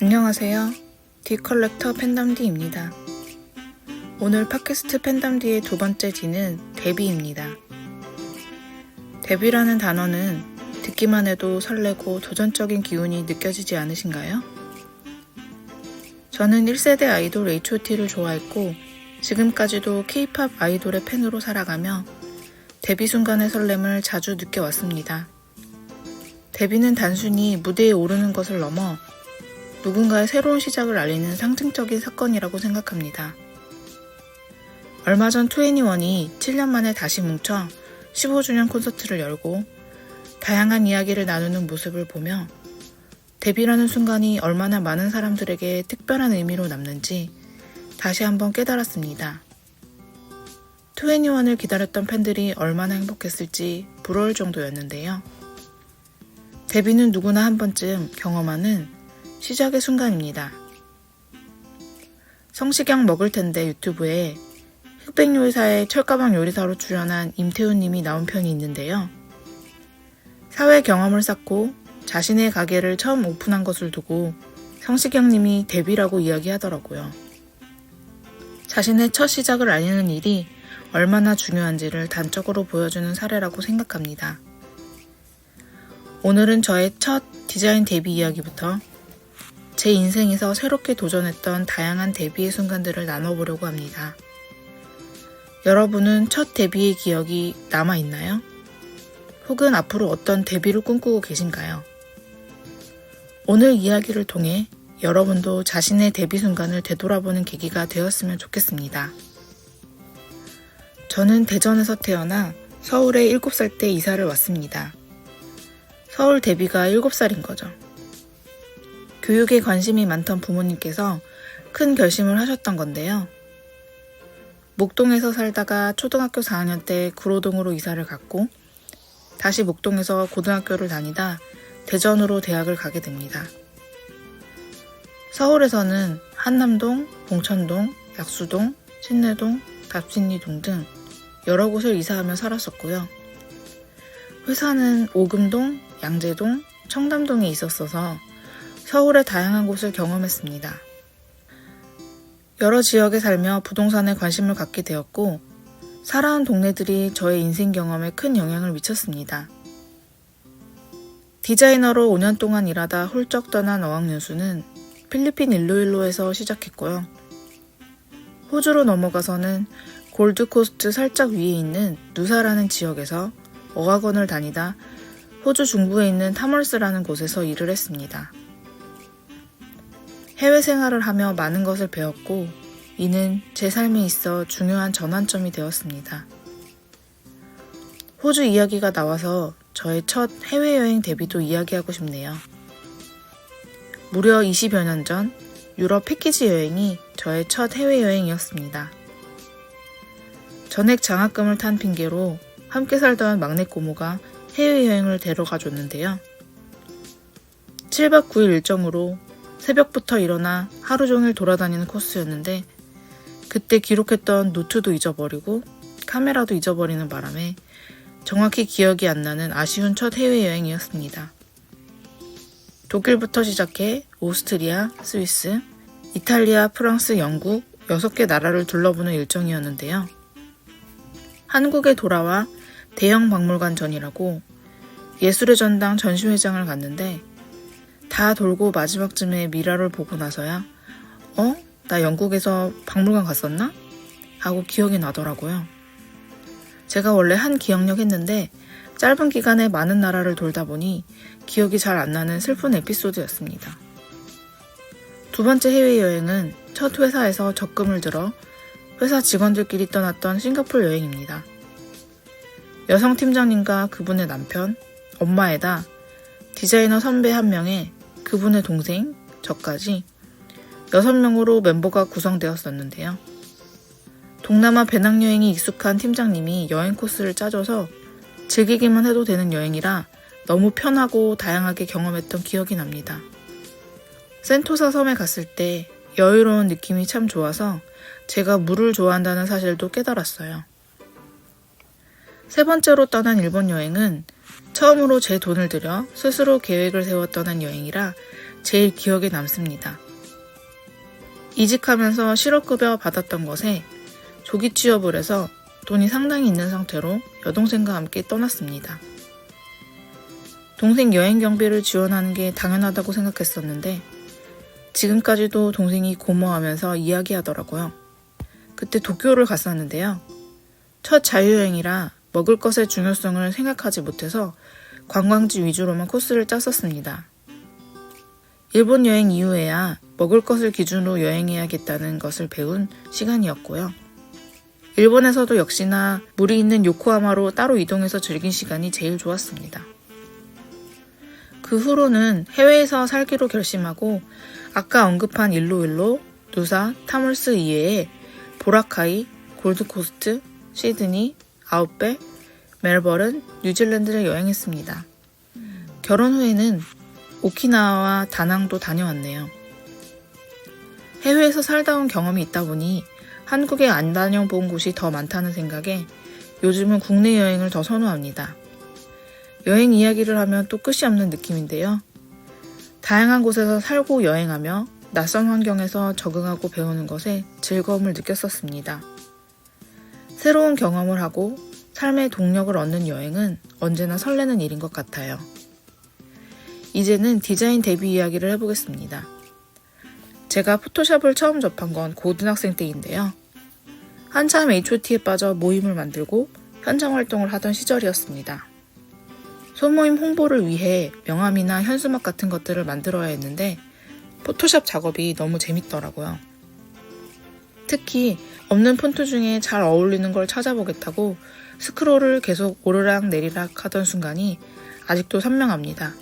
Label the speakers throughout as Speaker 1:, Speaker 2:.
Speaker 1: 안녕하세요. 디컬렉터 팬덤디입니다. 오늘 팟캐스트 팬덤디의 두 번째 D는 데뷔입니다. 데뷔라는 단어는 듣기만 해도 설레고 도전적인 기운이 느껴지지 않으신가요? 저는 1세대 아이돌 H.O.T를 좋아했고 지금까지도 K-팝 아이돌의 팬으로 살아가며 데뷔 순간의 설렘을 자주 느껴왔습니다. 데뷔는 단순히 무대에 오르는 것을 넘어 누군가의 새로운 시작을 알리는 상징적인 사건이라고 생각합니다. 얼마 전 2NE1이 7년 만에 다시 뭉쳐 15주년 콘서트를 열고 다양한 이야기를 나누는 모습을 보며 데뷔라는 순간이 얼마나 많은 사람들에게 특별한 의미로 남는지 다시 한번 깨달았습니다. 2NE1을 기다렸던 팬들이 얼마나 행복했을지 부러울 정도였는데요. 데뷔는 누구나 한 번쯤 경험하는 시작의 순간입니다. 성시경 먹을 텐데 유튜브에 흑백 요리사의 철가방 요리사로 출연한 임태훈 님이 나온 편이 있는데요. 사회 경험을 쌓고 자신의 가게를 처음 오픈한 것을 두고 성시경 님이 데뷔라고 이야기하더라고요. 자신의 첫 시작을 알리는 일이 얼마나 중요한지를 단적으로 보여주는 사례라고 생각합니다. 오늘은 저의 첫 디자인 데뷔 이야기부터 제 인생에서 새롭게 도전했던 다양한 데뷔의 순간들을 나눠보려고 합니다. 여러분은 첫 데뷔의 기억이 남아있나요? 혹은 앞으로 어떤 데뷔를 꿈꾸고 계신가요? 오늘 이야기를 통해 여러분도 자신의 데뷔 순간을 되돌아보는 계기가 되었으면 좋겠습니다. 저는 대전에서 태어나 서울에 7살 때 이사를 왔습니다. 서울 데뷔가 7살인 거죠. 교육에 관심이 많던 부모님께서 큰 결심을 하셨던 건데요. 목동에서 살다가 초등학교 4학년 때 구로동으로 이사를 갔고 다시 목동에서 고등학교를 다니다 대전으로 대학을 가게 됩니다. 서울에서는 한남동, 봉천동, 약수동, 신내동, 답신리동 등 여러 곳을 이사하며 살았었고요. 회사는 오금동, 양재동, 청담동에 있었어서 서울의 다양한 곳을 경험했습니다. 여러 지역에 살며 부동산에 관심을 갖게 되었고 살아온 동네들이 저의 인생 경험에 큰 영향을 미쳤습니다. 디자이너로 5년 동안 일하다 훌쩍 떠난 어학연수는 필리핀 일로일로에서 시작했고요. 호주로 넘어가서는 골드코스트 살짝 위에 있는 누사라는 지역에서 어학원을 다니다 호주 중부에 있는 타멀스라는 곳에서 일을 했습니다. 해외 생활을 하며 많은 것을 배웠고 이는 제 삶에 있어 중요한 전환점이 되었습니다. 호주 이야기가 나와서 저의 첫 해외여행 데뷔도 이야기하고 싶네요. 무려 20여 년 전 유럽 패키지 여행이 저의 첫 해외여행이었습니다. 전액 장학금을 탄 핑계로 함께 살던 막내 고모가 해외여행을 데려가 줬는데요. 7박 9일 일정으로 새벽부터 일어나 하루 종일 돌아다니는 코스였는데 그때 기록했던 노트도 잊어버리고 카메라도 잊어버리는 바람에 정확히 기억이 안 나는 아쉬운 첫 해외여행이었습니다. 독일부터 시작해 오스트리아, 스위스, 이탈리아, 프랑스, 영국 6개 나라를 둘러보는 일정이었는데요. 한국에 돌아와 대형 박물관 전이라고 예술의 전당 전시회장을 갔는데 다 돌고 마지막쯤에 미라를 보고 나서야 나 영국에서 박물관 갔었나? 하고 기억이 나더라고요. 제가 원래 한 기억력 했는데 짧은 기간에 많은 나라를 돌다 보니 기억이 잘 안 나는 슬픈 에피소드였습니다. 두 번째 해외여행은 첫 회사에서 적금을 들어 회사 직원들끼리 떠났던 싱가포르 여행입니다. 여성 팀장님과 그분의 남편, 엄마에다 디자이너 선배 한 명에 그분의 동생, 저까지 6명으로 멤버가 구성되었었는데요. 동남아 배낭여행이 익숙한 팀장님이 여행 코스를 짜줘서 즐기기만 해도 되는 여행이라 너무 편하고 다양하게 경험했던 기억이 납니다. 센토사 섬에 갔을 때 여유로운 느낌이 참 좋아서 제가 물을 좋아한다는 사실도 깨달았어요. 세 번째로 떠난 일본 여행은 처음으로 제 돈을 들여 스스로 계획을 세워 떠난 여행이라 제일 기억에 남습니다. 이직하면서 실업급여 받았던 것에 조기 취업을 해서 돈이 상당히 있는 상태로 여동생과 함께 떠났습니다. 동생 여행 경비를 지원하는 게 당연하다고 생각했었는데 지금까지도 동생이 고마워하면서 이야기하더라고요. 그때 도쿄를 갔었는데요. 첫 자유여행이라 먹을 것의 중요성을 생각하지 못해서 관광지 위주로만 코스를 짰었습니다. 일본 여행 이후에야 먹을 것을 기준으로 여행해야겠다는 것을 배운 시간이었고요. 일본에서도 역시나 물이 있는 요코하마로 따로 이동해서 즐긴 시간이 제일 좋았습니다. 그 후로는 해외에서 살기로 결심하고 아까 언급한 일로일로, 누사, 타몰스 이외에 보라카이, 골드코스트, 시드니, 아웃백, 멜버른, 뉴질랜드를 여행했습니다. 결혼 후에는 오키나와와 다낭도 다녀왔네요. 해외에서 살다 온 경험이 있다 보니 한국에 안 다녀본 곳이 더 많다는 생각에 요즘은 국내 여행을 더 선호합니다. 여행 이야기를 하면 또 끝이 없는 느낌인데요. 다양한 곳에서 살고 여행하며 낯선 환경에서 적응하고 배우는 것에 즐거움을 느꼈었습니다. 새로운 경험을 하고 삶의 동력을 얻는 여행은 언제나 설레는 일인 것 같아요. 이제는 디자인 데뷔 이야기를 해보겠습니다. 제가 포토샵을 처음 접한 건 고등학생 때인데요. 한참 H.O.T에 빠져 모임을 만들고 현장 활동을 하던 시절이었습니다. 소모임 홍보를 위해 명함이나 현수막 같은 것들을 만들어야 했는데 포토샵 작업이 너무 재밌더라고요. 특히 없는 폰트 중에 잘 어울리는 걸 찾아보겠다고 스크롤을 계속 오르락 내리락 하던 순간이 아직도 선명합니다.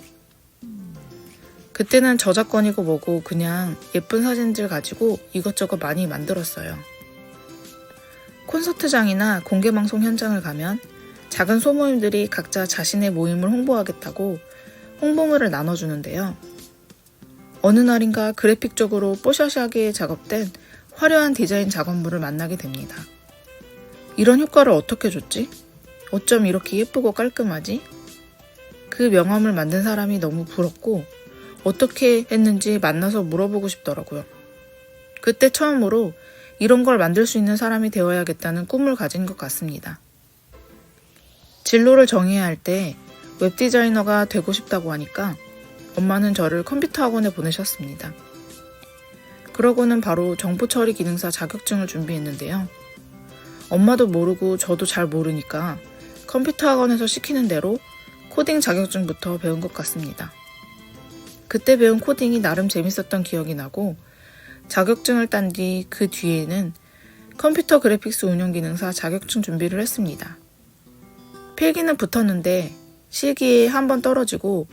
Speaker 1: 그때는 저작권이고 뭐고 그냥 예쁜 사진들 가지고 이것저것 많이 만들었어요. 콘서트장이나 공개방송 현장을 가면 작은 소모임들이 각자 자신의 모임을 홍보하겠다고 홍보물을 나눠주는데요. 어느 날인가 그래픽적으로 뽀샤시하게 작업된 화려한 디자인 작업물을 만나게 됩니다. 이런 효과를 어떻게 줬지? 어쩜 이렇게 예쁘고 깔끔하지? 그 명함을 만든 사람이 너무 부럽고 어떻게 했는지 만나서 물어보고 싶더라고요. 그때 처음으로 이런 걸 만들 수 있는 사람이 되어야겠다는 꿈을 가진 것 같습니다. 진로를 정해야 할 때 웹디자이너가 되고 싶다고 하니까 엄마는 저를 컴퓨터 학원에 보내셨습니다. 그러고는 바로 정보처리 기능사 자격증을 준비했는데요. 엄마도 모르고 저도 잘 모르니까 컴퓨터 학원에서 시키는 대로 코딩 자격증부터 배운 것 같습니다. 그때 배운 코딩이 나름 재밌었던 기억이 나고 자격증을 딴 뒤 그 뒤에는 컴퓨터 그래픽스 운용기능사 자격증 준비를 했습니다. 필기는 붙었는데 실기에 한 번 떨어지고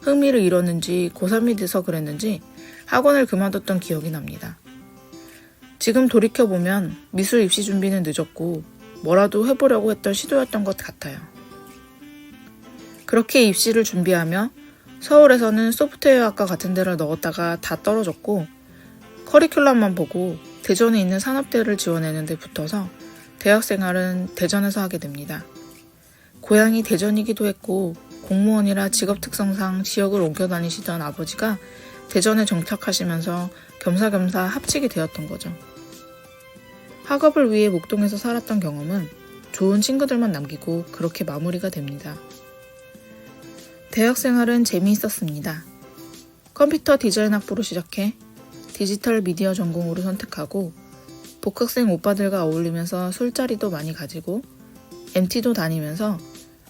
Speaker 1: 흥미를 잃었는지 고3이 돼서 그랬는지 학원을 그만뒀던 기억이 납니다. 지금 돌이켜보면 미술 입시 준비는 늦었고 뭐라도 해보려고 했던 시도였던 것 같아요. 그렇게 입시를 준비하며 서울에서는 소프트웨어학과 같은 데를 넣었다가 다 떨어졌고 커리큘럼만 보고 대전에 있는 산업대를 지원했는데 붙어서 대학생활은 대전에서 하게 됩니다. 고향이 대전이기도 했고 공무원이라 직업 특성상 지역을 옮겨 다니시던 아버지가 대전에 정착하시면서 겸사겸사 합치게 되었던 거죠. 학업을 위해 목동에서 살았던 경험은 좋은 친구들만 남기고 그렇게 마무리가 됩니다. 대학생활은 재미있었습니다. 컴퓨터 디자인 학부로 시작해 디지털 미디어 전공으로 선택하고 복학생 오빠들과 어울리면서 술자리도 많이 가지고 MT도 다니면서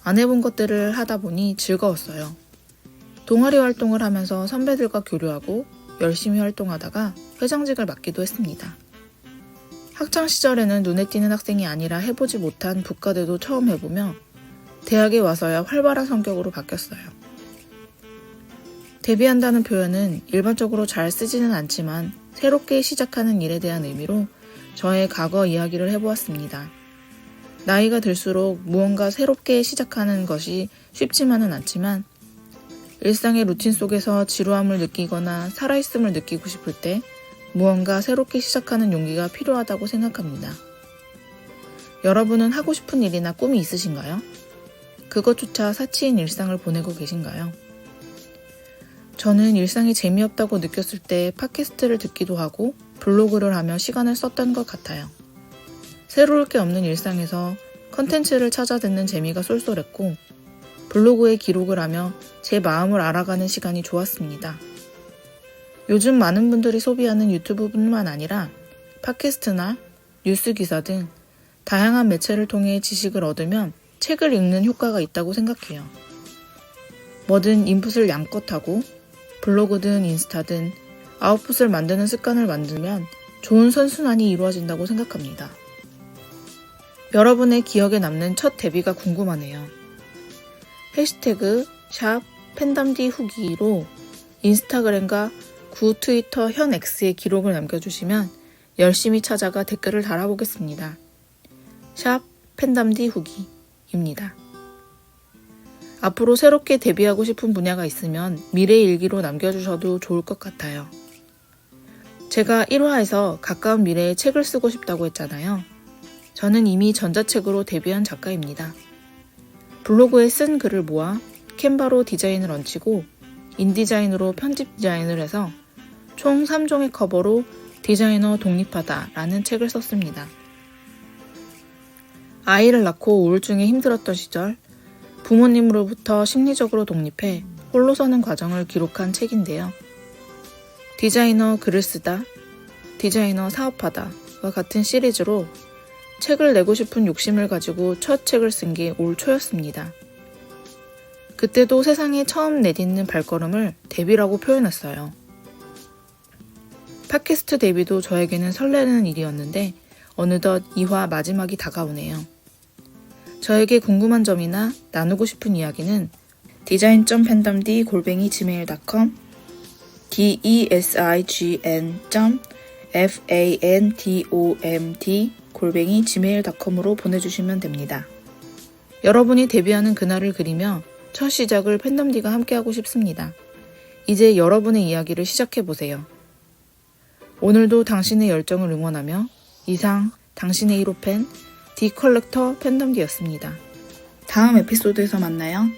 Speaker 1: 안 해본 것들을 하다 보니 즐거웠어요. 동아리 활동을 하면서 선배들과 교류하고 열심히 활동하다가 회장직을 맡기도 했습니다. 학창시절에는 눈에 띄는 학생이 아니라 해보지 못한 북과대도 처음 해보며 대학에 와서야 활발한 성격으로 바뀌었어요. 데뷔한다는 표현은 일반적으로 잘 쓰지는 않지만 새롭게 시작하는 일에 대한 의미로 저의 과거 이야기를 해보았습니다. 나이가 들수록 무언가 새롭게 시작하는 것이 쉽지만은 않지만 일상의 루틴 속에서 지루함을 느끼거나 살아있음을 느끼고 싶을 때 무언가 새롭게 시작하는 용기가 필요하다고 생각합니다. 여러분은 하고 싶은 일이나 꿈이 있으신가요? 그것조차 사치인 일상을 보내고 계신가요? 저는 일상이 재미없다고 느꼈을 때 팟캐스트를 듣기도 하고 블로그를 하며 시간을 썼던 것 같아요. 새로울 게 없는 일상에서 컨텐츠를 찾아 듣는 재미가 쏠쏠했고 블로그에 기록을 하며 제 마음을 알아가는 시간이 좋았습니다. 요즘 많은 분들이 소비하는 유튜브뿐만 아니라 팟캐스트나 뉴스 기사 등 다양한 매체를 통해 지식을 얻으면 책을 읽는 효과가 있다고 생각해요. 뭐든 인풋을 양껏 하고 블로그든 인스타든 아웃풋을 만드는 습관을 만들면 좋은 선순환이 이루어진다고 생각합니다. 여러분의 기억에 남는 첫 데뷔가 궁금하네요. 해시태그 #팬덤디 후기로 인스타그램과 구 트위터 현 X에 기록을 남겨주시면 열심히 찾아가 댓글을 달아보겠습니다. #팬덤디 후기입니다. 앞으로 새롭게 데뷔하고 싶은 분야가 있으면 미래 일기로 남겨주셔도 좋을 것 같아요. 제가 1화에서 가까운 미래에 책을 쓰고 싶다고 했잖아요. 저는 이미 전자책으로 데뷔한 작가입니다. 블로그에 쓴 글을 모아 캔바로 디자인을 얹히고 인디자인으로 편집 디자인을 해서 총 3종의 커버로 디자이너 독립하다 라는 책을 썼습니다. 아이를 낳고 우울증에 힘들었던 시절 부모님으로부터 심리적으로 독립해 홀로 서는 과정을 기록한 책인데요. 디자이너 글을 쓰다, 디자이너 사업하다와 같은 시리즈로 책을 내고 싶은 욕심을 가지고 첫 책을 쓴 게 올 초였습니다. 그때도 세상에 처음 내딛는 발걸음을 데뷔라고 표현했어요. 팟캐스트 데뷔도 저에게는 설레는 일이었는데 어느덧 2화 마지막이 다가오네요. 저에게 궁금한 점이나 나누고 싶은 이야기는 design.fandomd@gmail.com design.fandomd@gmail.com으로 보내주시면 됩니다. 여러분이 데뷔하는 그날을 그리며 첫 시작을 팬덤디가 함께하고 싶습니다. 이제 여러분의 이야기를 시작해보세요. 오늘도 당신의 열정을 응원하며 이상 당신의 1호 팬 디컬렉터 팬덤디였습니다. 다음 에피소드에서 만나요.